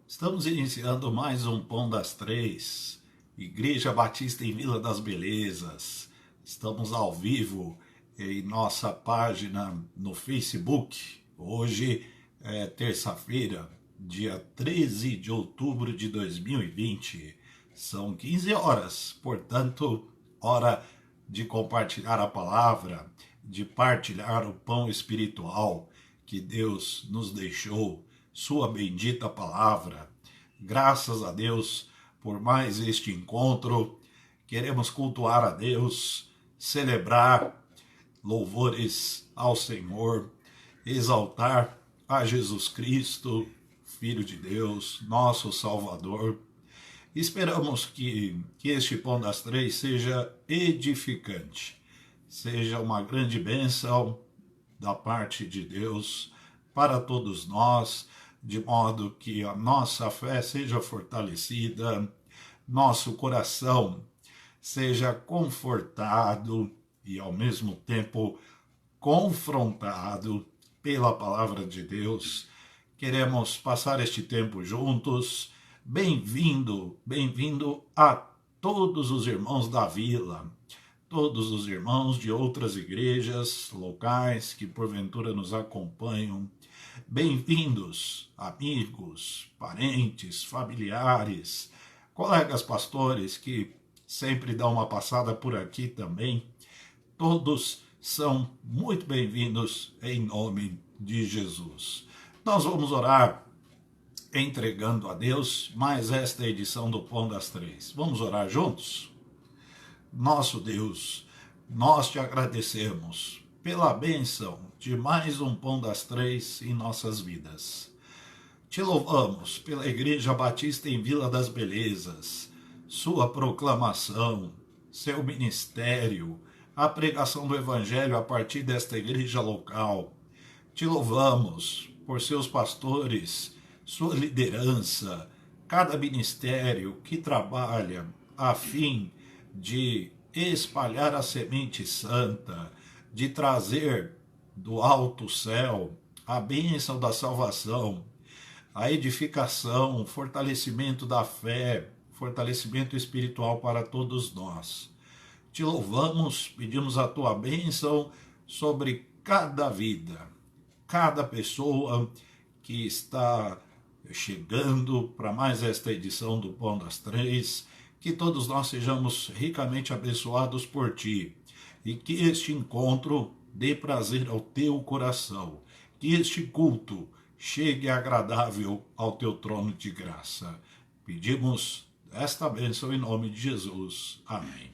Estamos iniciando mais um Pão das Três, Igreja Batista em Vila das Belezas. Estamos ao vivo em nossa página no Facebook. Hoje é terça-feira, dia 13 de outubro de 2020. São 15 horas, portanto, hora de compartilhar a palavra, de partilhar o pão espiritual que Deus nos deixou, sua bendita palavra. Graças a Deus por mais este encontro. Queremos cultuar a Deus, celebrar louvores ao Senhor, exaltar a Jesus Cristo, Filho de Deus, nosso Salvador. Esperamos que este Pão das Três seja edificante, seja uma grande bênção da parte de Deus para todos nós, de modo que a nossa fé seja fortalecida, nosso coração seja confortado e, ao mesmo tempo, confrontado pela palavra de Deus. Queremos passar este tempo juntos. Bem-vindo a todos os irmãos da vila, todos os irmãos de outras igrejas locais que porventura nos acompanham. Bem-vindos, amigos, parentes, familiares, colegas pastores que sempre dão uma passada por aqui também. Todos são muito bem-vindos em nome de Jesus. Nós vamos orar entregando a Deus mais esta edição do Pão das Três. Vamos orar juntos? Nosso Deus, nós te agradecemos pela bênção de mais um Pão das Três em nossas vidas. Te louvamos pela Igreja Batista em Vila das Belezas, sua proclamação, seu ministério, a pregação do Evangelho a partir desta igreja local. Te louvamos por seus pastores, sua liderança, cada ministério que trabalha a fim de espalhar a semente santa, de trazer do alto céu a bênção da salvação, a edificação, o fortalecimento da fé, fortalecimento espiritual para todos nós. Te louvamos, pedimos a tua bênção sobre cada vida, cada pessoa que está chegando para mais esta edição do Pão das Três, que todos nós sejamos ricamente abençoados por ti e que este encontro dê prazer ao teu coração, que este culto chegue agradável ao teu trono de graça. Pedimos esta bênção em nome de Jesus. Amém.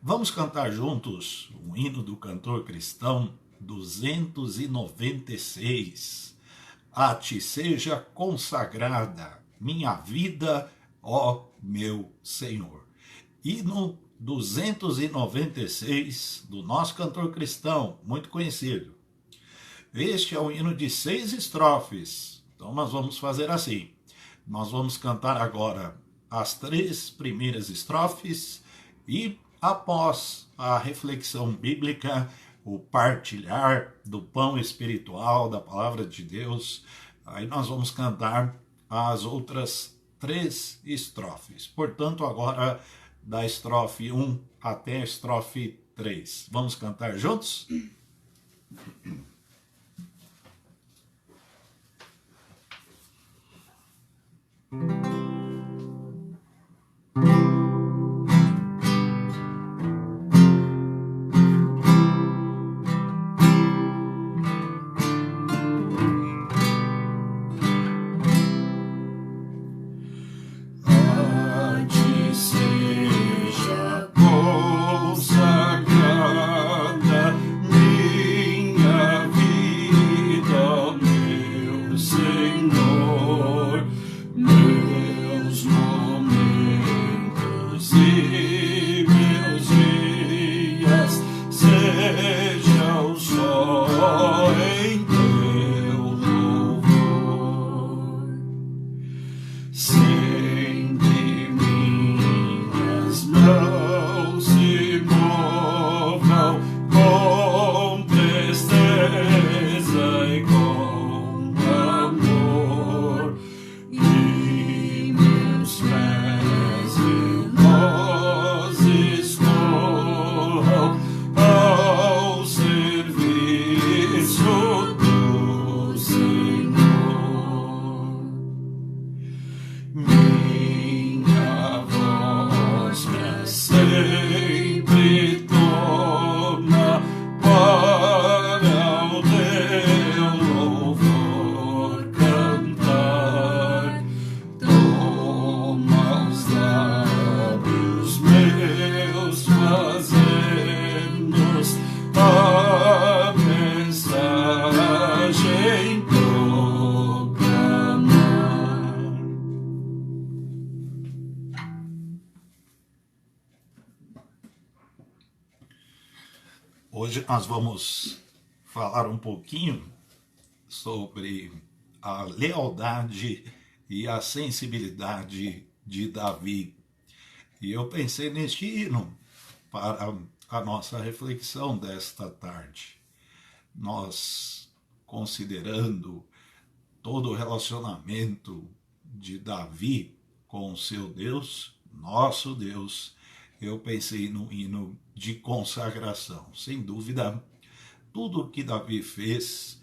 Vamos cantar juntos um hino do cantor cristão 296. A ti seja consagrada minha vida, ó meu Senhor. Hino 296 do nosso cantor cristão, muito conhecido. Este é um hino de 6 estrofes. Então nós vamos fazer assim. Nós vamos cantar agora as 3 primeiras estrofes e após a reflexão bíblica, o partilhar do pão espiritual, da palavra de Deus, aí nós vamos cantar as outras 3 estrofes. Portanto, agora da estrofe 1 até a estrofe 3. Vamos cantar juntos? Hoje nós vamos falar um pouquinho sobre a lealdade e a sensibilidade de Davi. E eu pensei neste hino para a nossa reflexão desta tarde. Nós, considerando todo o relacionamento de Davi com o seu Deus, nosso Deus, eu pensei no hino de consagração. Sem dúvida, tudo o que Davi fez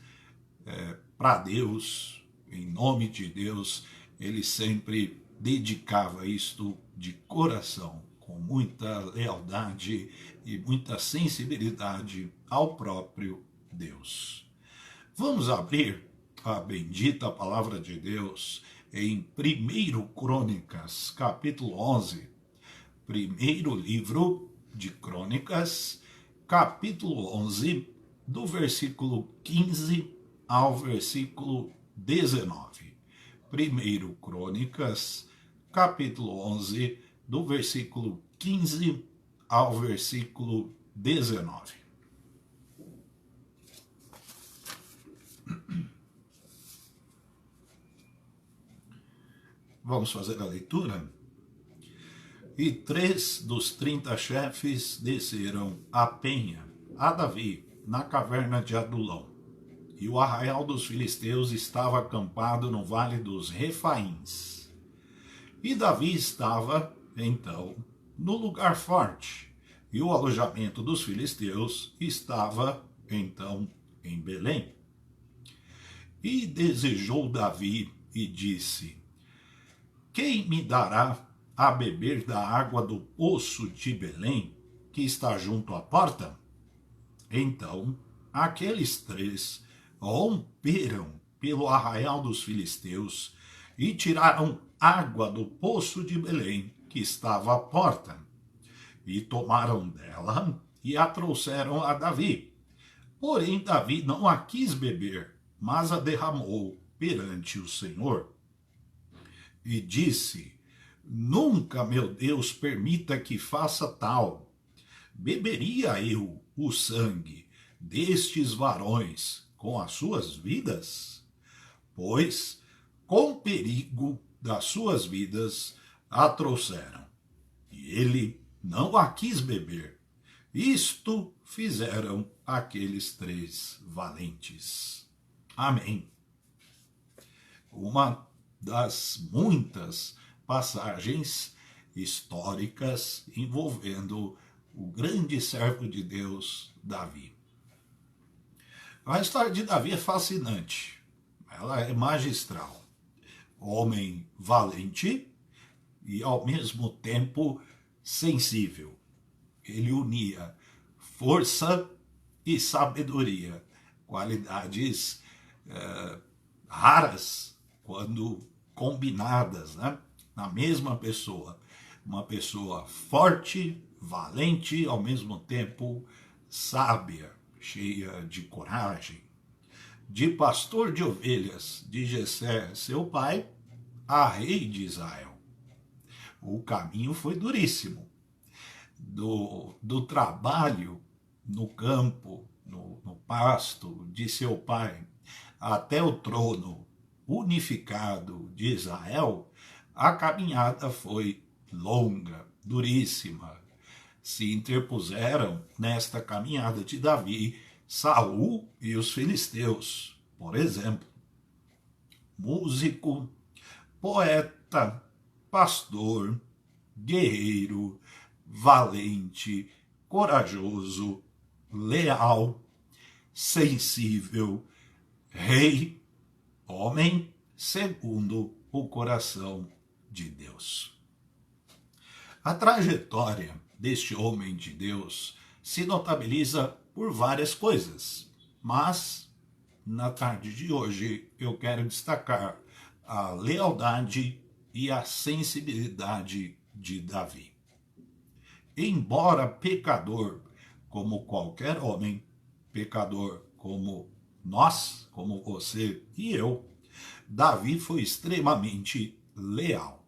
para Deus, em nome de Deus, ele sempre dedicava isto de coração, com muita lealdade e muita sensibilidade ao próprio Deus. Vamos abrir a bendita palavra de Deus em 1 Crônicas, capítulo 11. Primeiro livro de Crônicas, capítulo 11, do versículo 15 ao versículo 19. 1 Crônicas, capítulo 11, do versículo 15 ao versículo 19. Vamos fazer a leitura? E 3 dos 30 chefes desceram a penha a Davi na caverna de Adulão. E o arraial dos filisteus estava acampado no vale dos Refaíns. E Davi estava, então, no lugar forte, e o alojamento dos filisteus estava, então, em Belém. E desejou Davi e disse: quem me dará a beber da água do poço de Belém, que está junto à porta? Então, aqueles 3 romperam pelo arraial dos filisteus e tiraram água do poço de Belém, que estava à porta, e tomaram dela e a trouxeram a Davi. Porém, Davi não a quis beber, mas a derramou perante o Senhor. E disse: nunca, meu Deus, permita que faça tal. Beberia eu o sangue destes varões com as suas vidas? Pois, com perigo das suas vidas, a trouxeram. E ele não a quis beber. Isto fizeram aqueles 3 valentes. Amém. Uma das muitas passagens históricas envolvendo o grande servo de Deus, Davi. A história de Davi é fascinante, ela é magistral. Homem valente e, ao mesmo tempo, sensível. Ele unia força e sabedoria, qualidades raras quando combinadas, né? Na mesma pessoa. Uma pessoa forte, valente, ao mesmo tempo sábia, cheia de coragem. De pastor de ovelhas de Jessé, seu pai, a rei de Israel. O caminho foi duríssimo. Do trabalho no campo, no pasto de seu pai, até o trono unificado de Israel, a caminhada foi longa, duríssima. Se interpuseram nesta caminhada de Davi Saul e os filisteus, por exemplo. Músico, poeta, pastor, guerreiro, valente, corajoso, leal, sensível, rei, homem segundo o coração de Deus. A trajetória deste homem de Deus se notabiliza por várias coisas, mas na tarde de hoje eu quero destacar a lealdade e a sensibilidade de Davi. Embora pecador como qualquer homem, pecador como nós, como você e eu, Davi foi extremamente leal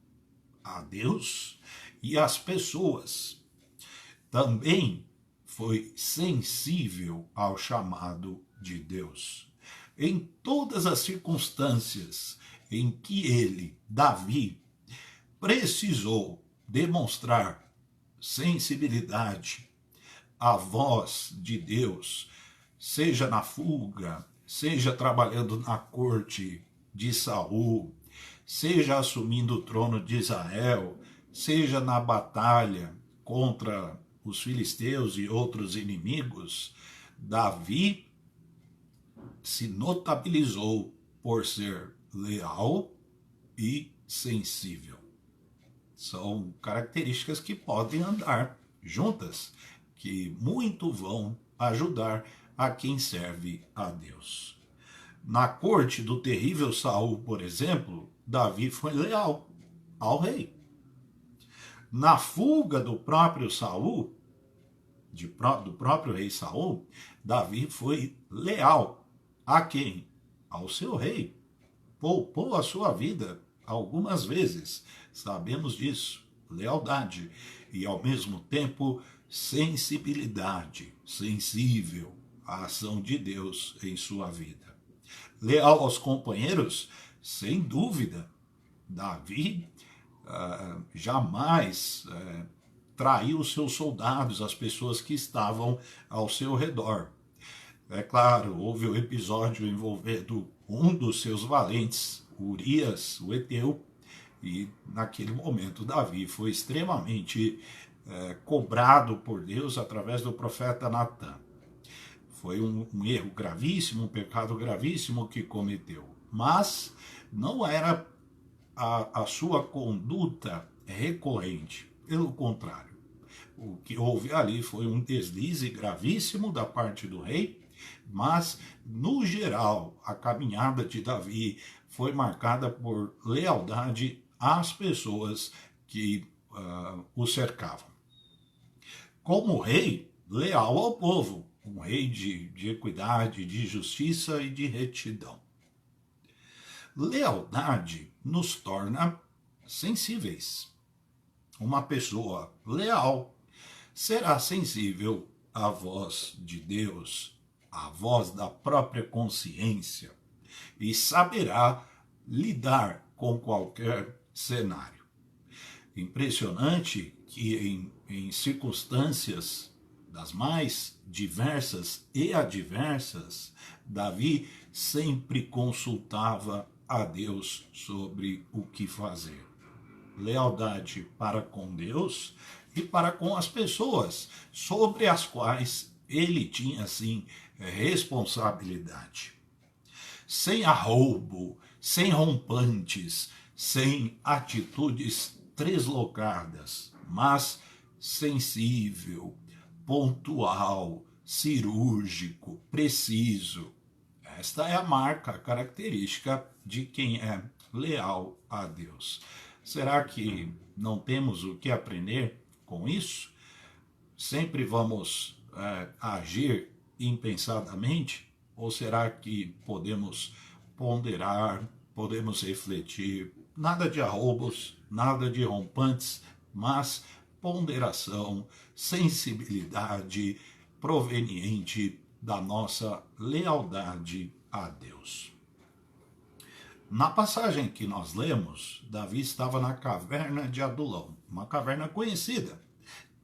a Deus e às pessoas. Também foi sensível ao chamado de Deus. Em todas as circunstâncias em que ele, Davi, precisou demonstrar sensibilidade à voz de Deus, seja na fuga, seja trabalhando na corte de Saul, seja assumindo o trono de Israel, seja na batalha contra os filisteus e outros inimigos, Davi se notabilizou por ser leal e sensível. São características que podem andar juntas, que muito vão ajudar a quem serve a Deus. Na corte do terrível Saul, por exemplo, Davi foi leal ao rei. Na fuga do próprio Saul, do próprio rei Saul, Davi foi leal a quem? Ao seu rei. Poupou a sua vida algumas vezes, sabemos disso. Lealdade e, ao mesmo tempo, sensibilidade, sensível à ação de Deus em sua vida. Leal aos companheiros, sem dúvida. Davi jamais traiu os seus soldados, as pessoas que estavam ao seu redor. É claro, houve o episódio envolvendo um dos seus valentes, Urias, o Eteu, e naquele momento Davi foi extremamente cobrado por Deus através do profeta Natã. Foi um erro gravíssimo, um pecado gravíssimo que cometeu. Mas não era a sua conduta recorrente. Pelo contrário, o que houve ali foi um deslize gravíssimo da parte do rei, mas, no geral, a caminhada de Davi foi marcada por lealdade às pessoas que o cercavam. Como rei, leal ao povo, um rei de equidade, de justiça e de retidão. Lealdade nos torna sensíveis. Uma pessoa leal será sensível à voz de Deus, à voz da própria consciência, e saberá lidar com qualquer cenário. Impressionante que em circunstâncias das mais diversas e adversas, Davi sempre consultava a Deus sobre o que fazer. Lealdade para com Deus e para com as pessoas, sobre as quais ele tinha, sim, responsabilidade. Sem arroubo, sem rompantes, sem atitudes treslocadas, mas sensível, pontual, cirúrgico, preciso. Esta é a marca, a característica de quem é leal a Deus. Será que não temos o que aprender com isso? Sempre vamos agir impensadamente? Ou será que podemos ponderar, podemos refletir? Nada de arroubos, nada de rompantes, mas ponderação, sensibilidade proveniente da nossa lealdade a Deus. Na passagem que nós lemos, Davi estava na caverna de Adulão, uma caverna conhecida.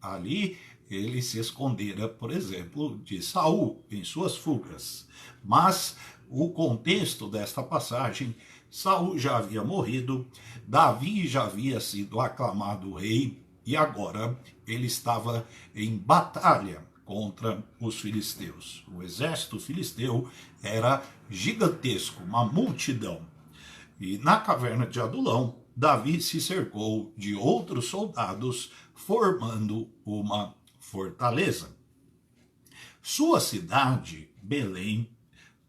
Ali ele se escondera, por exemplo, de Saul em suas fugas. Mas o contexto desta passagem, Saul já havia morrido, Davi já havia sido aclamado rei e agora ele estava em batalha contra os filisteus. O exército filisteu era gigantesco, uma multidão. E na caverna de Adulão, Davi se cercou de outros soldados, formando uma fortaleza. Sua cidade, Belém,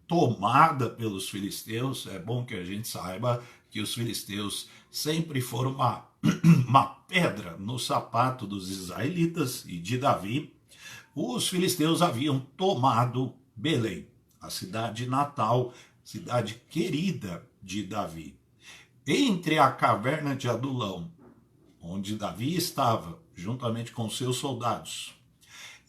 tomada pelos filisteus, é bom que a gente saiba que os filisteus sempre foram uma pedra no sapato dos israelitas e de Davi. Os filisteus haviam tomado Belém, a cidade natal, cidade querida de Davi. Entre a caverna de Adulão, onde Davi estava, juntamente com seus soldados,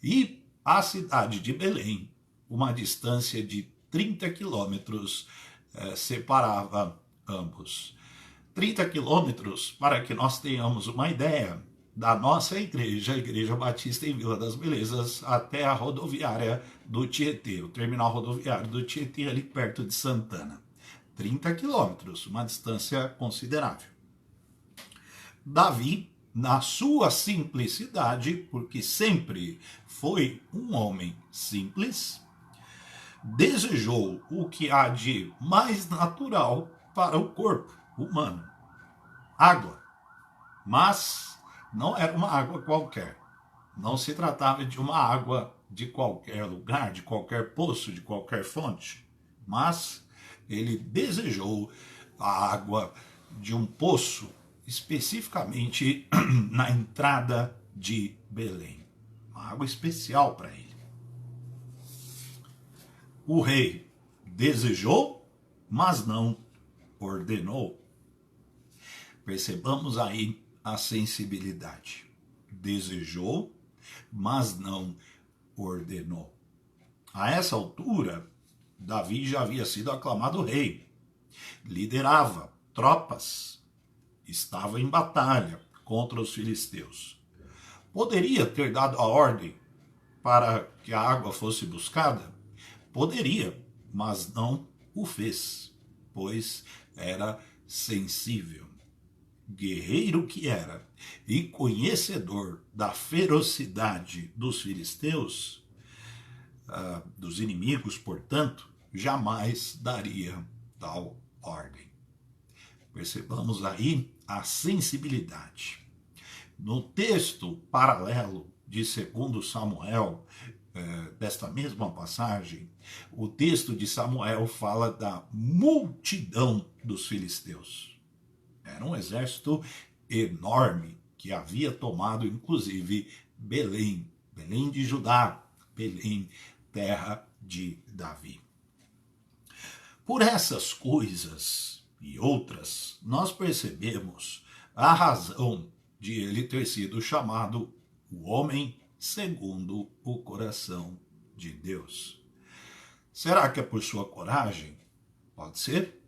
e a cidade de Belém, uma distância de 30 quilômetros, separava ambos. 30 quilômetros, para que nós tenhamos uma ideia, da nossa igreja, a Igreja Batista em Vila das Belezas, até a rodoviária do Tietê, o terminal rodoviário do Tietê, ali perto de Santana. 30 quilômetros, uma distância considerável. Davi, na sua simplicidade, porque sempre foi um homem simples, desejou o que há de mais natural para o corpo humano: água. Mas não era uma água qualquer. Não se tratava de uma água de qualquer lugar, de qualquer poço, de qualquer fonte. Mas ele desejou a água de um poço, especificamente na entrada de Belém. Uma água especial para ele. O rei desejou, mas não ordenou. Percebamos aí a sensibilidade. Desejou, mas não ordenou. A essa altura, Davi já havia sido aclamado rei. Liderava tropas. Estava em batalha contra os filisteus. Poderia ter dado a ordem para que a água fosse buscada? Poderia, mas não o fez, pois era sensível. Guerreiro que era e conhecedor da ferocidade dos filisteus, dos inimigos, portanto, jamais daria tal ordem. Percebamos aí a sensibilidade. No texto paralelo de 2 Samuel, desta mesma passagem, o texto de Samuel fala da multidão dos filisteus. Era um exército enorme que havia tomado, inclusive, Belém, Belém de Judá, Belém, terra de Davi. Por essas coisas e outras, nós percebemos a razão de ele ter sido chamado o homem segundo o coração de Deus. Será que é por sua coragem? Pode ser.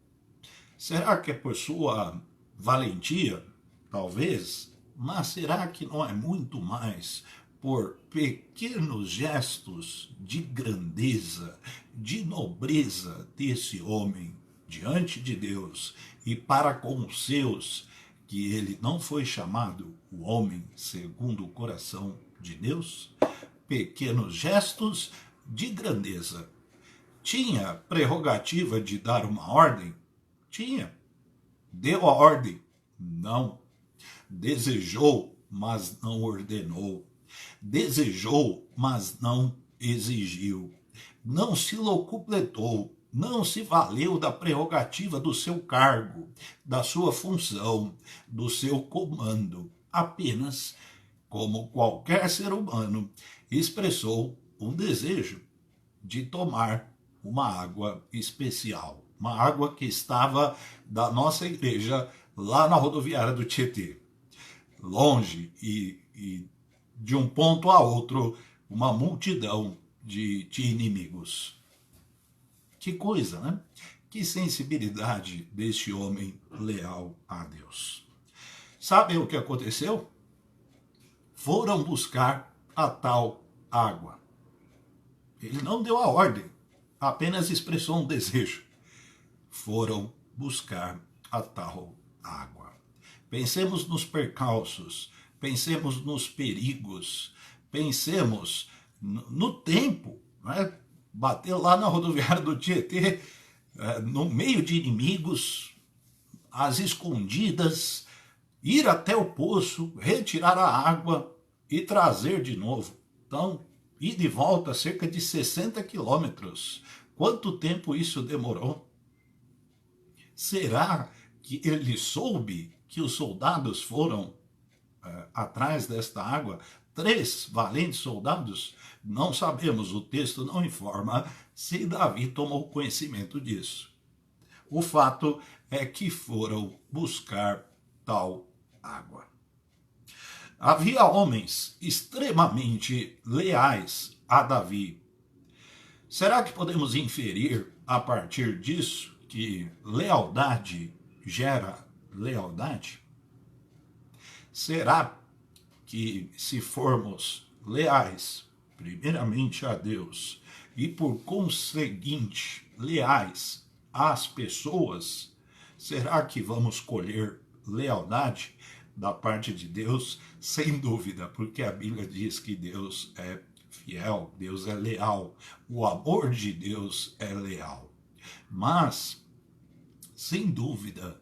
Será que é por sua valentia? Talvez. Mas será que não é muito mais por pequenos gestos de grandeza, de nobreza desse homem diante de Deus e para com os seus, que ele não foi chamado o homem segundo o coração de Deus? Pequenos gestos de grandeza. Tinha prerrogativa de dar uma ordem? Tinha. Deu a ordem? Não. Desejou, mas não ordenou. Desejou, mas não exigiu. Não se locupletou, não se valeu da prerrogativa do seu cargo, da sua função, do seu comando. Apenas, como qualquer ser humano, expressou um desejo de tomar uma água especial. Uma água que estava da nossa igreja lá na rodoviária do Tietê. Longe e de um ponto a outro, uma multidão de inimigos. Que coisa, né? Que sensibilidade deste homem leal a Deus. Sabe o que aconteceu? Foram buscar a tal água. Ele não deu a ordem, apenas expressou um desejo. Foram buscar a tal água. Pensemos nos percalços, pensemos nos perigos, pensemos no tempo, né? Bater lá na rodoviária do Tietê, no meio de inimigos, às escondidas, ir até o poço, retirar a água e trazer de novo. Então, ir de volta cerca de 60 quilômetros. Quanto tempo isso demorou? Será que ele soube que os soldados foram atrás desta água? 3 valentes soldados? Não sabemos, o texto não informa se Davi tomou conhecimento disso. O fato é que foram buscar tal água. Havia homens extremamente leais a Davi. Será que podemos inferir a partir disso que lealdade gera lealdade? Será que se formos leais, primeiramente a Deus, e por conseguinte leais às pessoas, será que vamos colher lealdade da parte de Deus? Sem dúvida, porque a Bíblia diz que Deus é fiel, Deus é leal, o amor de Deus é leal. Mas, sem dúvida,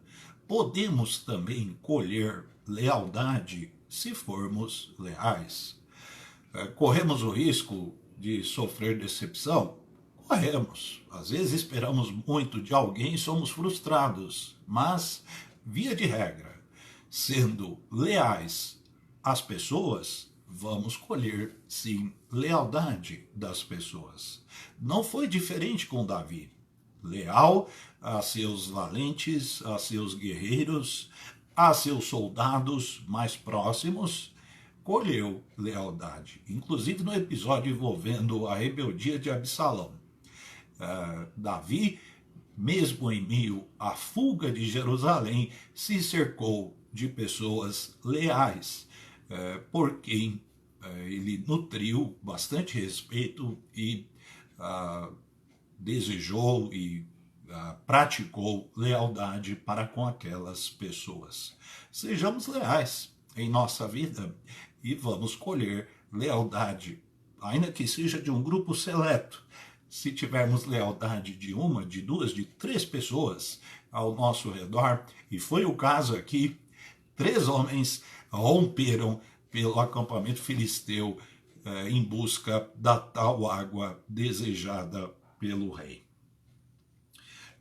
podemos também colher lealdade se formos leais. Corremos o risco de sofrer decepção? Corremos. Às vezes esperamos muito de alguém e somos frustrados, mas, via de regra, sendo leais às pessoas, vamos colher, sim, lealdade das pessoas. Não foi diferente com Davi. Leal a seus valentes, a seus guerreiros, a seus soldados mais próximos, colheu lealdade. Inclusive no episódio envolvendo a rebeldia de Absalão. Davi, mesmo em meio à fuga de Jerusalém, se cercou de pessoas leais, por quem ele nutriu bastante respeito e desejou e praticou lealdade para com aquelas pessoas. Sejamos leais em nossa vida e vamos colher lealdade, ainda que seja de um grupo seleto. Se tivermos lealdade de uma, de duas, de três pessoas ao nosso redor, e foi o caso aqui, 3 homens romperam pelo acampamento filisteu em busca da tal água desejada pelo rei.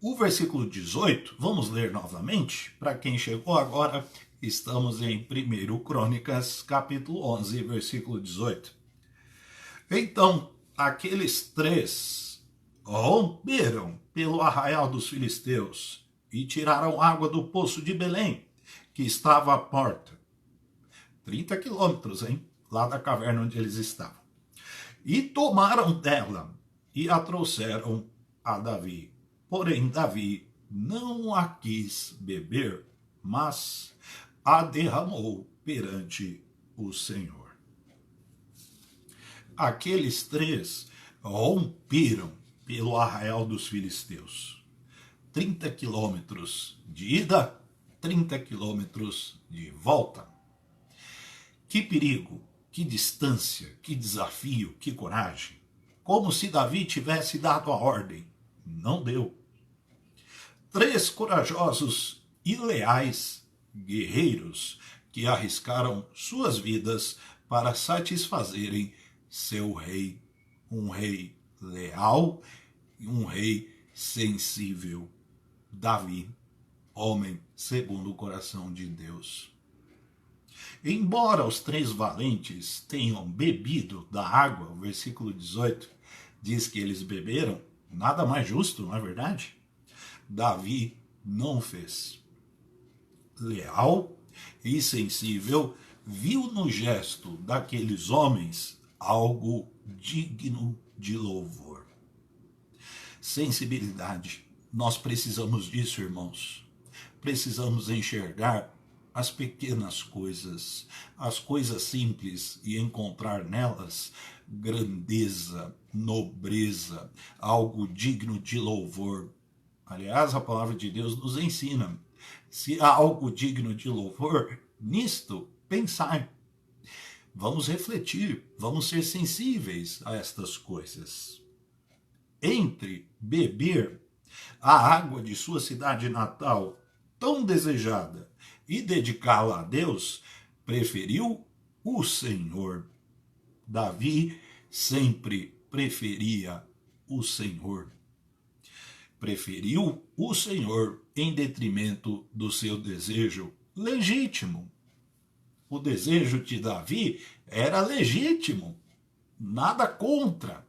O versículo 18, vamos ler novamente. Para quem chegou agora, estamos em 1 Crônicas, capítulo 11, versículo 18. Então, aqueles 3 romperam pelo arraial dos filisteus e tiraram água do poço de Belém, que estava à porta. 30 quilômetros, lá da caverna onde eles estavam. E tomaram dela e a trouxeram a Davi. Porém, Davi não a quis beber, mas a derramou perante o Senhor. Aqueles 3 romperam pelo arraial dos filisteus. 30 quilômetros de ida, 30 quilômetros de volta. Que perigo, que distância, que desafio, que coragem. Como se Davi tivesse dado a ordem. Não deu. 3 corajosos e leais guerreiros que arriscaram suas vidas para satisfazerem seu rei. Um rei leal e um rei sensível. Davi, homem segundo o coração de Deus. Embora os 3 valentes tenham bebido da água, o versículo 18 diz que eles beberam, nada mais justo, não é verdade? Davi não fez. Leal e sensível, viu no gesto daqueles homens algo digno de louvor. Sensibilidade. Nós precisamos disso, irmãos. Precisamos enxergar as pequenas coisas, as coisas simples e encontrar nelas grandeza, nobreza, algo digno de louvor. Aliás, a palavra de Deus nos ensina, se há algo digno de louvor, nisto pensai. Vamos refletir, vamos ser sensíveis a estas coisas. Entre beber a água de sua cidade natal, tão desejada, e dedicá-la a Deus, preferiu o Senhor. Davi sempre preferia o Senhor. Preferiu o Senhor em detrimento do seu desejo legítimo. O desejo de Davi era legítimo, nada contra,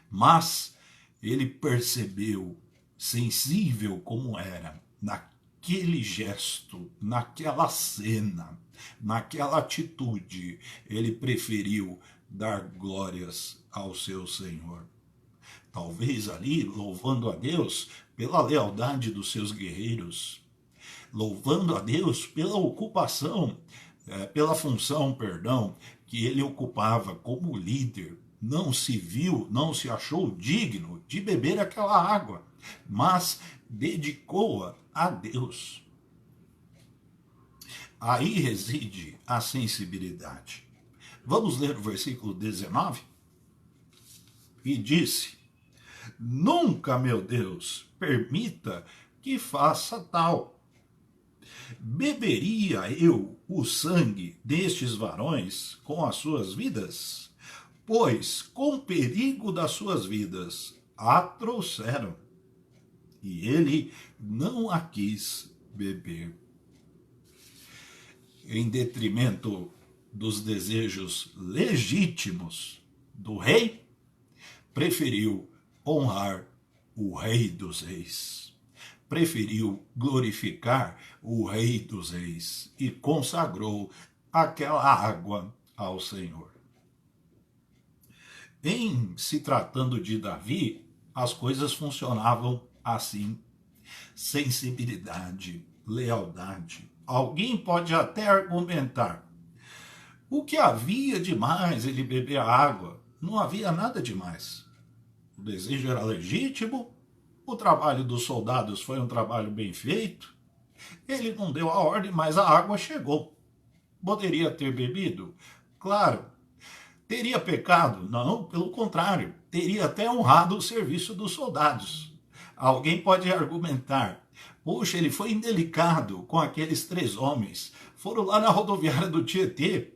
mas ele percebeu, sensível como era, naquele gesto, naquela cena, naquela atitude, ele preferiu dar glórias ao seu Senhor. Talvez ali louvando a Deus pela lealdade dos seus guerreiros, louvando a Deus pela ocupação, pela função, perdão, que ele ocupava como líder. Não se viu, não se achou digno de beber aquela água, mas dedicou-a a Deus. Aí reside a sensibilidade. Vamos ler o versículo 19? E disse: nunca, meu Deus, permita que faça tal. Beberia eu o sangue destes varões com as suas vidas? Pois com perigo das suas vidas a trouxeram, e ele não a quis beber. Em detrimento dos desejos legítimos do rei, preferiu honrar o Rei dos Reis. Preferiu glorificar o Rei dos Reis e consagrou aquela água ao Senhor. Em se tratando de Davi, as coisas funcionavam assim: sensibilidade, lealdade. Alguém pode até argumentar: o que havia de mais ele beber água? Não havia nada de mais. O desejo era legítimo, o trabalho dos soldados foi um trabalho bem feito, ele não deu a ordem, mas a água chegou. Poderia ter bebido? Claro. Teria pecado? Não, pelo contrário, teria até honrado o serviço dos soldados. Alguém pode argumentar: puxa, ele foi indelicado com aqueles 3 homens, foram lá na rodoviária do Tietê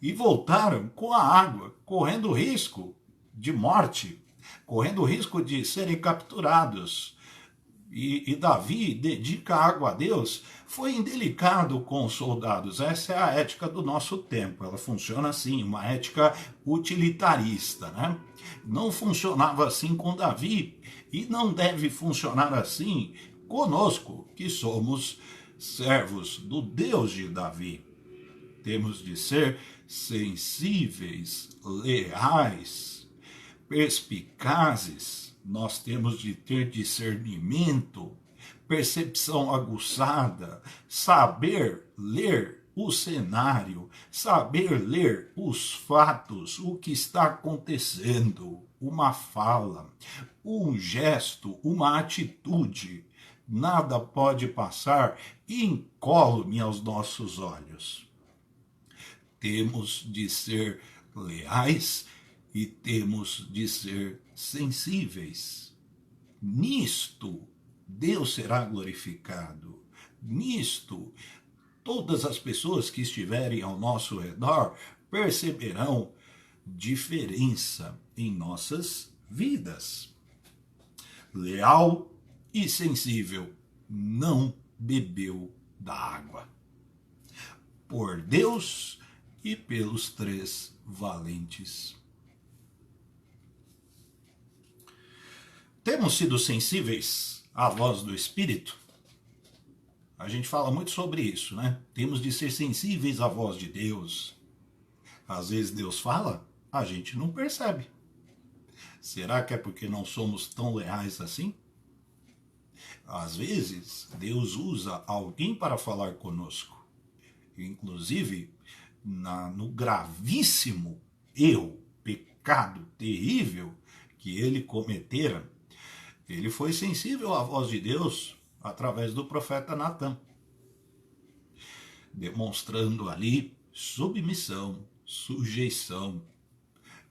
e voltaram com a água, correndo risco de morte, correndo risco de serem capturados. E Davi dedica água a Deus, foi indelicado com os soldados. Essa é a ética do nosso tempo, ela funciona assim, uma ética utilitarista, né? Não funcionava assim com Davi e não deve funcionar assim conosco, que somos servos do Deus de Davi. Temos de ser sensíveis, leais, perspicazes. Nós temos de ter discernimento, percepção aguçada, saber ler o cenário, saber ler os fatos, o que está acontecendo, uma fala, um gesto, uma atitude. Nada pode passar incólume aos nossos olhos. Temos de ser leais e temos de ser sensíveis. Nisto, Deus será glorificado. Nisto, todas as pessoas que estiverem ao nosso redor perceberão diferença em nossas vidas. Leal e sensível, não bebeu da água. Por Deus e pelos 3 valentes. Temos sido sensíveis à voz do Espírito? A gente fala muito sobre isso, né? Temos de ser sensíveis à voz de Deus. Às vezes Deus fala, a gente não percebe. Será que é porque não somos tão leais assim? Às vezes, Deus usa alguém para falar conosco. Inclusive, no gravíssimo erro, pecado terrível que ele cometera, ele foi sensível à voz de Deus através do profeta Natã, demonstrando ali submissão, sujeição.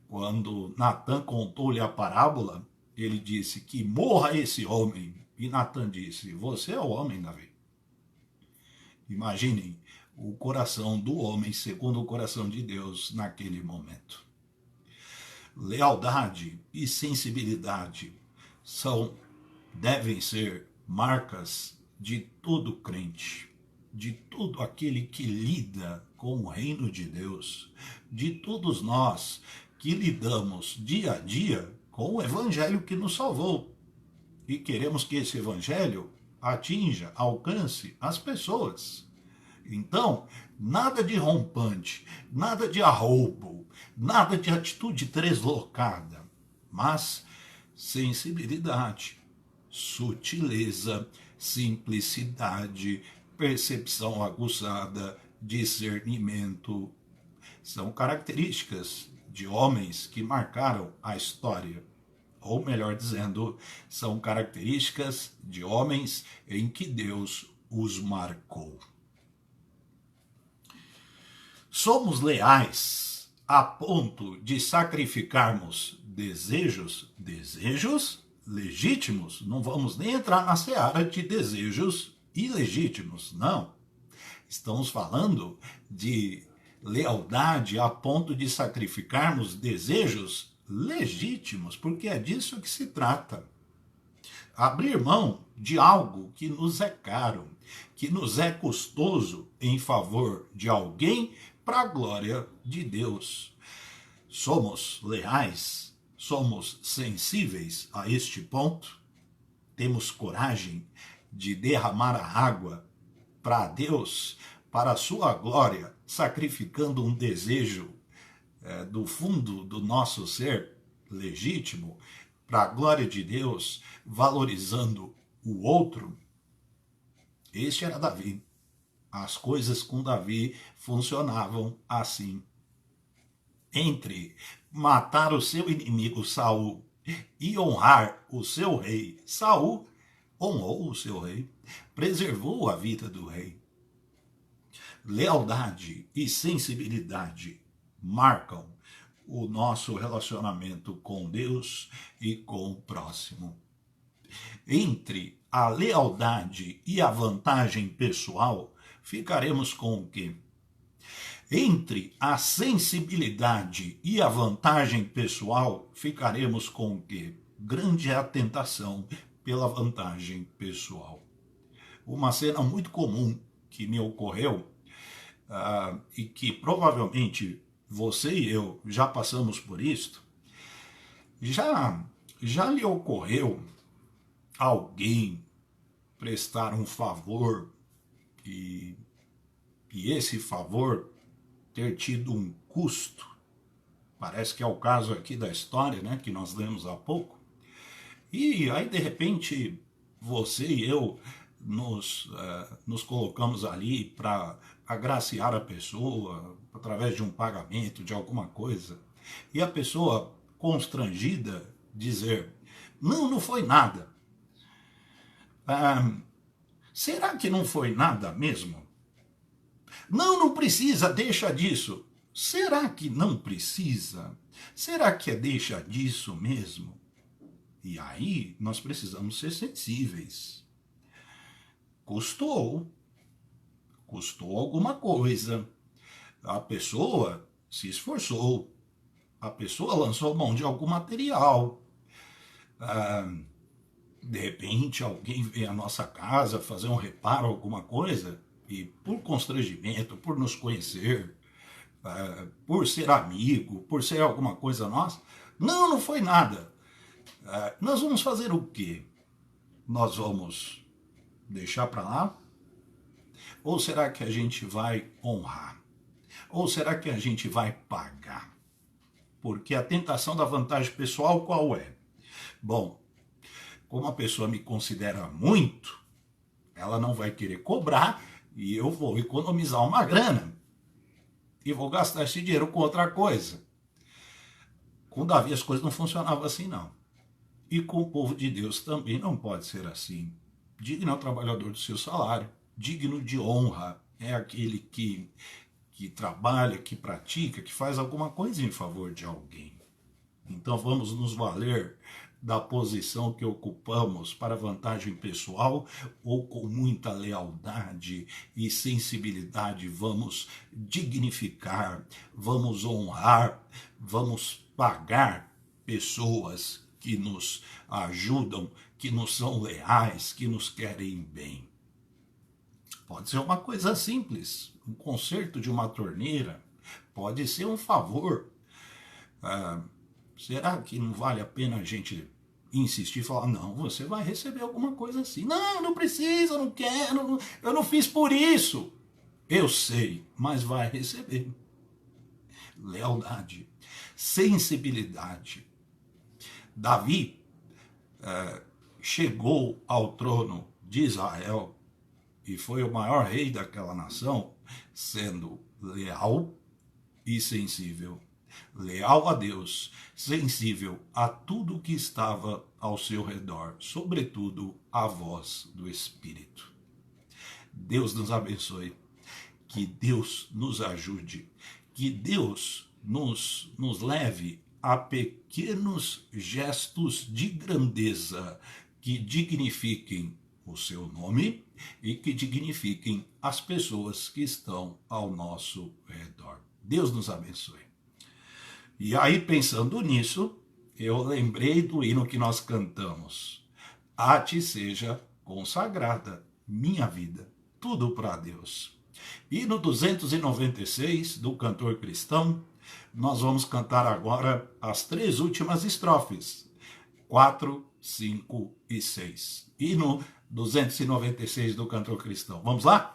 Quando Natã contou-lhe a parábola, ele disse que morra esse homem. E Natã disse: você é o homem, Davi. Imaginem o coração do homem segundo o coração de Deus naquele momento. Lealdade e sensibilidade devem ser marcas de todo crente, de todo aquele que lida com o reino de Deus, de todos nós que lidamos dia a dia com o evangelho que nos salvou. E queremos que esse evangelho atinja, alcance as pessoas. Então, nada de rompante, nada de arroubo, nada de atitude deslocada, mas sensibilidade, sutileza, simplicidade, percepção aguçada, discernimento. São características de homens que marcaram a história. Ou melhor dizendo, são características de homens em que Deus os marcou. Somos leais a ponto de sacrificarmos desejos legítimos. Não vamos nem entrar na seara de desejos ilegítimos, não. Estamos falando de lealdade a ponto de sacrificarmos desejos legítimos, porque é disso que se trata. Abrir mão de algo que nos é caro, que nos é custoso em favor de alguém para a glória de Deus. Somos leais, somos sensíveis a este ponto, temos coragem de derramar a água para Deus, para a sua glória, sacrificando um desejo do fundo do nosso ser legítimo, para a glória de Deus, valorizando o outro. Este era Davi. As coisas com Davi funcionavam assim. Entre matar o seu inimigo Saul e honrar o seu rei, Saul honrou o seu rei, preservou a vida do rei. Lealdade e sensibilidade marcam o nosso relacionamento com Deus e com o próximo. Entre a lealdade e a vantagem pessoal, ficaremos com o quê? Entre a sensibilidade e a vantagem pessoal, ficaremos com o quê? Grande é a tentação pela vantagem pessoal. Uma cena muito comum que me ocorreu, e que provavelmente você e eu já passamos por isso, já lhe ocorreu alguém prestar um favor e esse favor ter tido um custo? Parece que é o caso aqui da história, né, que nós lemos há pouco. E aí, de repente, você e eu nos colocamos ali para agraciar a pessoa através de um pagamento, de alguma coisa. E a pessoa, constrangida, dizer, não foi nada. Será que não foi nada mesmo? Não precisa, deixa disso. Será que não precisa? Será que deixa disso mesmo? E aí nós precisamos ser sensíveis. Custou alguma coisa. A pessoa se esforçou. A pessoa lançou mão de algum material. De repente alguém vem à nossa casa fazer um reparo, alguma coisa, e por constrangimento, por nos conhecer, por ser amigo, por ser alguma coisa nossa, não foi nada. Nós vamos fazer o quê? Nós vamos deixar para lá? Ou será que a gente vai honrar? Ou será que a gente vai pagar? Porque a tentação da vantagem pessoal qual é? Bom, como a pessoa me considera muito, ela não vai querer cobrar e eu vou economizar uma grana. E vou gastar esse dinheiro com outra coisa. Com Davi as coisas não funcionavam assim, não. E com o povo de Deus também não pode ser assim. Digno é o trabalhador do seu salário. Digno de honra é aquele que trabalha, que pratica, que faz alguma coisa em favor de alguém. Então vamos nos valer da posição que ocupamos para vantagem pessoal ou com muita lealdade e sensibilidade vamos dignificar, vamos honrar, vamos pagar pessoas que nos ajudam, que nos são leais, que nos querem bem. Pode ser uma coisa simples, um conserto de uma torneira, pode ser um favor. Será que não vale a pena a gente insistir e falar, não, você vai receber alguma coisa assim. Não precisa, não quero, eu não fiz por isso. Eu sei, mas vai receber. Lealdade, sensibilidade. Davi chegou ao trono de Israel e foi o maior rei daquela nação, sendo leal e sensível. Leal a Deus, sensível a tudo que estava ao seu redor, sobretudo a voz do Espírito. Deus nos abençoe, que Deus nos ajude, que Deus nos leve a pequenos gestos de grandeza que dignifiquem o seu nome e que dignifiquem as pessoas que estão ao nosso redor. Deus nos abençoe. E aí, pensando nisso, eu lembrei do hino que nós cantamos. A ti seja consagrada minha vida, tudo para Deus. Hino 296 do cantor cristão, nós vamos cantar agora as 3 últimas estrofes, 4, 5 e 6. Hino 296 do cantor cristão. Vamos lá?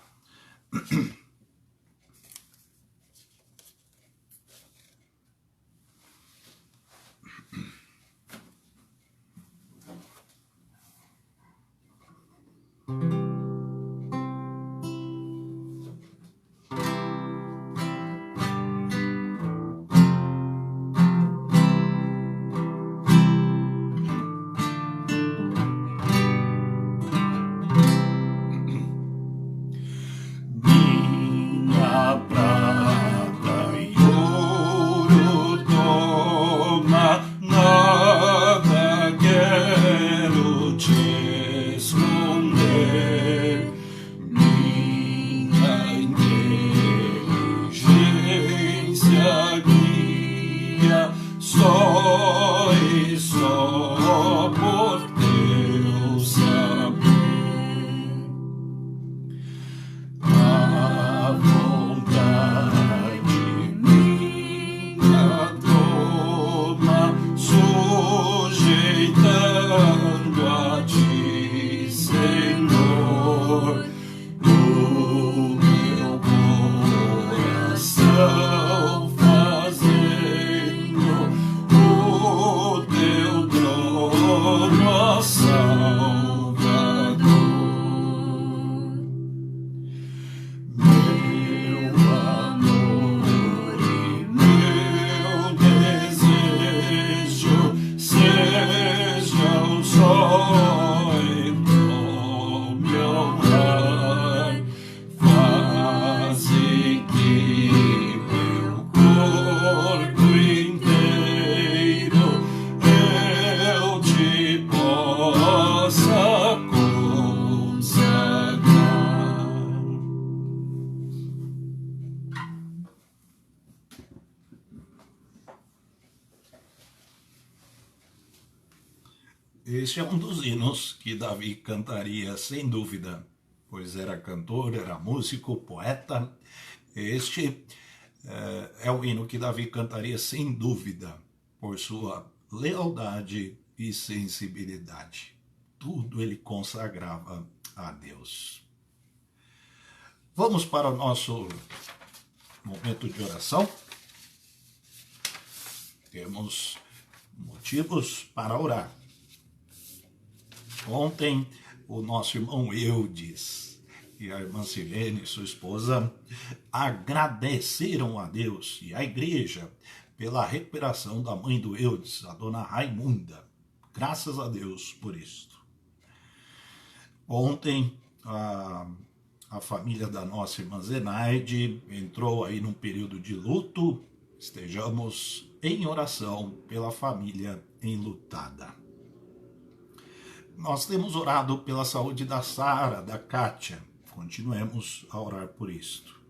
Este é um dos hinos que Davi cantaria sem dúvida, pois era cantor, era músico, poeta. Este é o hino que Davi cantaria sem dúvida, por sua lealdade e sensibilidade. Tudo ele consagrava a Deus. Vamos para o nosso momento de oração. Temos motivos para orar. Ontem, o nosso irmão Eudes e a irmã Silene, sua esposa, agradeceram a Deus e à igreja pela recuperação da mãe do Eudes, a dona Raimunda. Graças a Deus por isto. Ontem, a família da nossa irmã Zenaide entrou aí num período de luto. Estejamos em oração pela família enlutada. Nós temos orado pela saúde da Sara, da Kátia. Continuemos a orar por isto.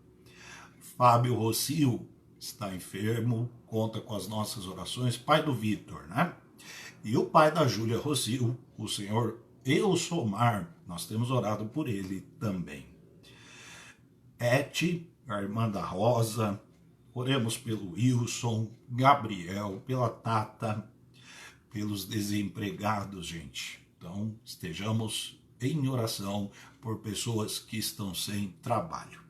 Fábio Rocio está enfermo, conta com as nossas orações. Pai do Vitor, né? E o pai da Júlia Rocio, o senhor Eusomar, nós temos orado por ele também. Eti, a irmã da Rosa, oremos pelo Wilson, Gabriel, pela Tata, pelos desempregados, gente. Então, estejamos em oração por pessoas que estão sem trabalho.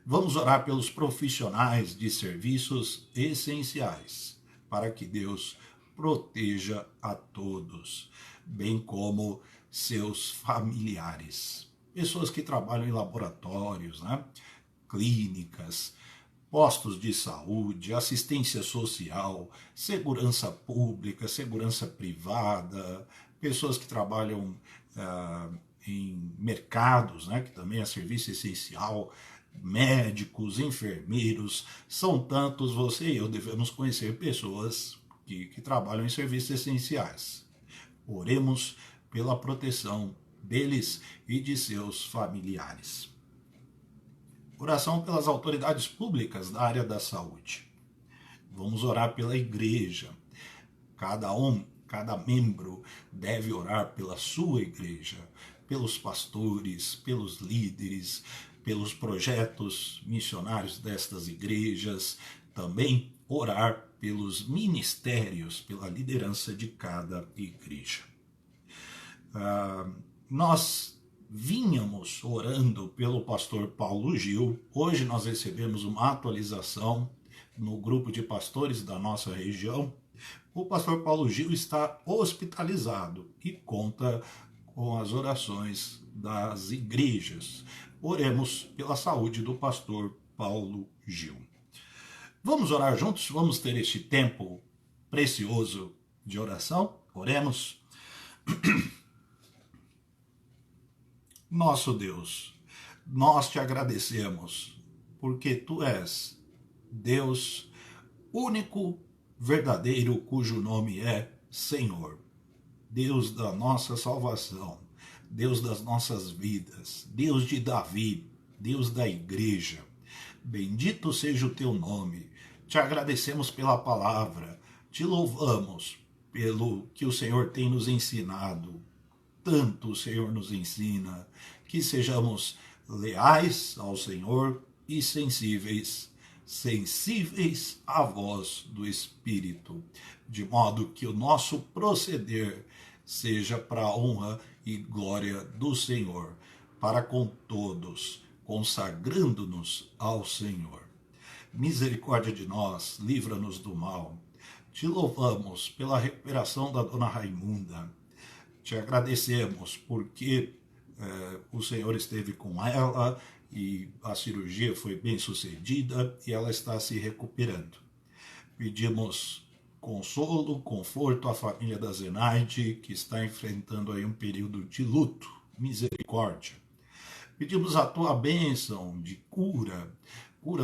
Vamos orar pelos profissionais de serviços essenciais, para que Deus proteja a todos, bem como seus familiares. Pessoas que trabalham em laboratórios, né? Clínicas, postos de saúde, assistência social, segurança pública, segurança privada, pessoas que trabalham em mercados, né, que também é serviço essencial, médicos, enfermeiros, são tantos, você e eu devemos conhecer pessoas que trabalham em serviços essenciais. Oremos pela proteção deles e de seus familiares. Oração pelas autoridades públicas da área da saúde. Vamos orar pela igreja. Cada membro deve orar pela sua igreja, pelos pastores, pelos líderes, pelos projetos missionários destas igrejas, também orar pelos ministérios, pela liderança de cada igreja. Nós vínhamos orando pelo pastor Paulo Gil. Hoje nós recebemos uma atualização no grupo de pastores da nossa região. O pastor Paulo Gil está hospitalizado e conta com as orações das igrejas. Oremos pela saúde do pastor Paulo Gil. Vamos orar juntos? Vamos ter este tempo precioso de oração? Oremos. Nosso Deus, nós te agradecemos, porque tu és Deus único, verdadeiro, cujo nome é Senhor. Deus da nossa salvação, Deus das nossas vidas, Deus de Davi, Deus da igreja. Bendito seja o teu nome. Te agradecemos pela palavra, te louvamos pelo que o Senhor tem nos ensinado. Tanto o Senhor nos ensina, que sejamos leais ao Senhor e sensíveis à voz do Espírito, de modo que o nosso proceder seja para a honra e glória do Senhor, para com todos, consagrando-nos ao Senhor. Misericórdia de nós, livra-nos do mal. Te louvamos pela recuperação da dona Raimunda. Te agradecemos porque o Senhor esteve com ela e a cirurgia foi bem sucedida e ela está se recuperando. Pedimos consolo, conforto à família da Zenaide, que está enfrentando aí um período de luto. Misericórdia. Pedimos a tua bênção de cura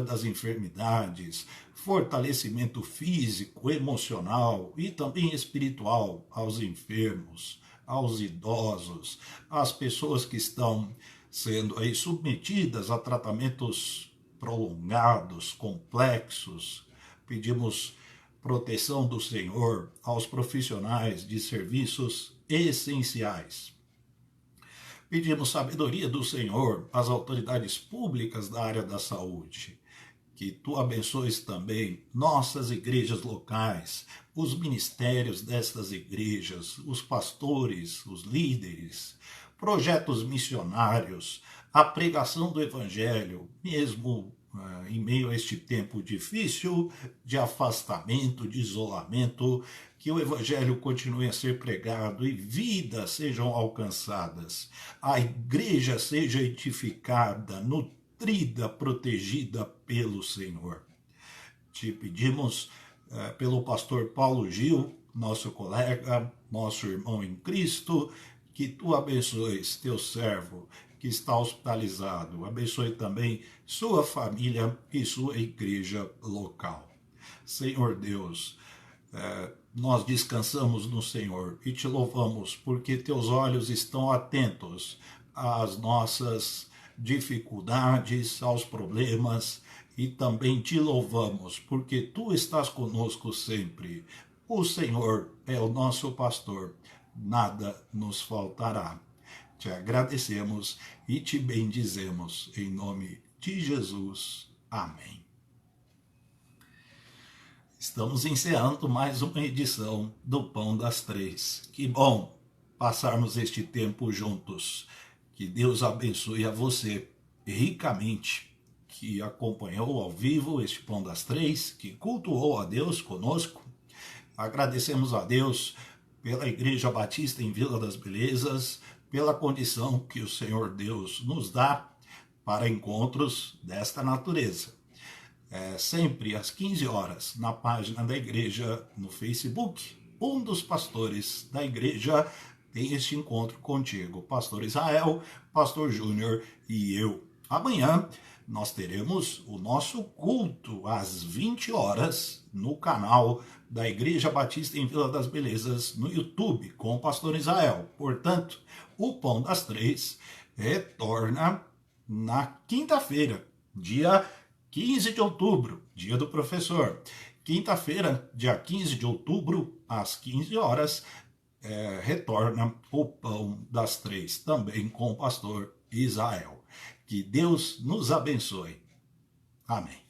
das enfermidades, fortalecimento físico, emocional e também espiritual aos enfermos, aos idosos, às pessoas que estão sendo aí submetidas a tratamentos prolongados, complexos. Pedimos proteção do Senhor aos profissionais de serviços essenciais. Pedimos sabedoria do Senhor às autoridades públicas da área da saúde. Que tu abençoes também nossas igrejas locais, os ministérios destas igrejas, os pastores, os líderes, projetos missionários, a pregação do Evangelho, mesmo em meio a este tempo difícil de afastamento, de isolamento, que o Evangelho continue a ser pregado e vidas sejam alcançadas, a igreja seja edificada, nutrida, protegida pelo Senhor. Te pedimos pelo pastor Paulo Gil, nosso colega, nosso irmão em Cristo, que tu abençoes teu servo que está hospitalizado. Abençoe também sua família e sua igreja local. Senhor Deus, nós descansamos no Senhor e te louvamos porque teus olhos estão atentos às nossas dificuldades, aos problemas, e também te louvamos porque tu estás conosco sempre. O Senhor é o nosso pastor, nada nos faltará. Te agradecemos e te bendizemos em nome de Jesus. Amém. Estamos encerrando mais uma edição do Pão das Três. Que bom passarmos este tempo juntos. Que Deus abençoe a você ricamente. que acompanhou ao vivo este Pão das Três, que cultuou a Deus conosco. Agradecemos a Deus pela Igreja Batista em Vila das Belezas, pela condição que o Senhor Deus nos dá para encontros desta natureza. Sempre às 15 horas, na página da igreja no Facebook, um dos pastores da igreja tem este encontro contigo, Pastor Israel, Pastor Júnior e eu. Amanhã nós teremos o nosso culto às 20 horas no canal da Igreja Batista em Vila das Belezas no YouTube com o Pastor Israel. Portanto, o Pão das Três retorna na quinta-feira, dia 15 de outubro, dia do professor. Quinta-feira, dia 15 de outubro, às 15 horas, retorna o Pão das Três, também com o pastor Israel. Que Deus nos abençoe. Amém.